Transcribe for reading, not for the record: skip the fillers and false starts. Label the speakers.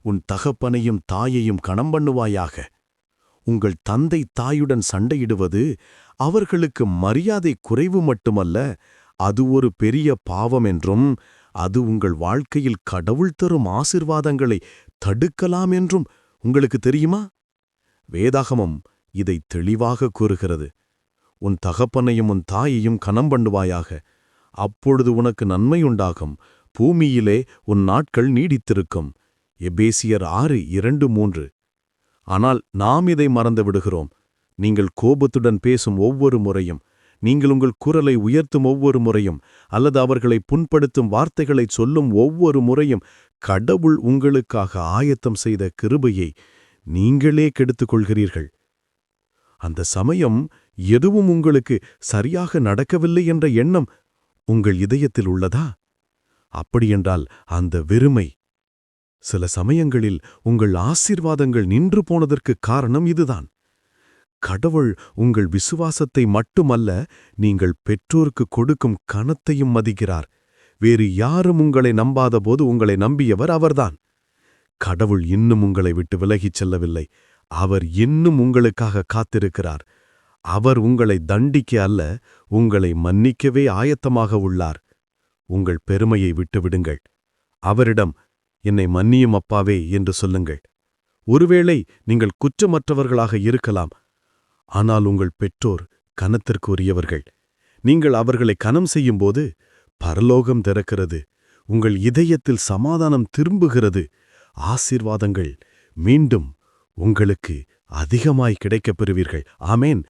Speaker 1: உன் தகப்பனையும் தாயையும் கனம் பண்ணுவாயாக. உங்கள் தந்தை தாயுடன் சண்டையிடுவது அவர்களுக்கு மரியாதை குறைவு மட்டுமல்ல, அது ஒரு பெரிய பாவம் என்றும், அது உங்கள் வாழ்க்கையில் கடவுள் தரும் ஆசிர்வாதங்களை தடுக்கலாம் என்றும் உங்களுக்கு தெரியுமா? வேதாகமம் இதை தெளிவாக கூறுகிறது. உன் தகப்பனையும் உன் தாயையும் கனம் பண்ணுவாயாக, அப்பொழுது உனக்கு நன்மையுண்டாகும், பூமியிலே உன் நாட்கள் நீடித்திருக்கும். எபேசியர் 6:2-3. ஆனால் நாம் இதை மறந்து விடுகிறோம். நீங்கள் கோபத்துடன் பேசும் ஒவ்வொரு முறையும், நீங்கள் உங்கள் குரலை உயர்த்தும் ஒவ்வொரு முறையும், அல்லது அவர்களை புண்படுத்தும் வார்த்தைகளை சொல்லும் ஒவ்வொரு முறையும் கடவுள் உங்களுக்காக ஆயத்தம் செய்த கிருபையை நீங்களே கெடுத்துக் கொள்கிறீர்கள். அந்த சமயம் எதுவும் உங்களுக்கு சரியாக நடக்கவில்லை என்ற எண்ணம் உங்கள் இதயத்தில் உள்ளதா? அப்படியென்றால் அந்த வெறுமை, சில சமயங்களில் உங்கள் ஆசீர்வாதங்கள் நின்று போனதற்கு காரணம் இதுதான். கடவுள் உங்கள் விசுவாசத்தை மட்டுமல்ல, நீங்கள் பெற்றோருக்கு கொடுக்கும் கனத்தையும் மதிக்கிறார். வேறு யாரும் உங்களை நம்பாதபோது உங்களை நம்பியவர் அவர்தான். கடவுள் இன்னும் உங்களை விட்டு விலகிச் செல்லவில்லை. அவர் இன்னும் உங்களுக்காக காத்திருக்கிறார். அவர் உங்களை தண்டிக்க அல்ல, உங்களை மன்னிக்கவே ஆயத்தமாக உள்ளார். உங்கள் பெருமையை விட்டுவிடுங்கள். அவரிடம், என்னை மன்னியும் அப்பாவே என்று சொல்லுங்கள். ஒருவேளை நீங்கள் குற்றமற்றவர்களாக இருக்கலாம், ஆனால் உங்கள் பெற்றோர் கனத்திற்குரியவர்கள். நீங்கள் அவர்களை கனம் செய்யும்போது பரலோகம் திறக்கிறது, உங்கள் இதயத்தில் சமாதானம் திரும்புகிறது, ஆசீர்வாதங்கள் மீண்டும் உங்களுக்கு அதிகமாய் கிடைக்கப் பெறுவீர்கள். ஆமேன்.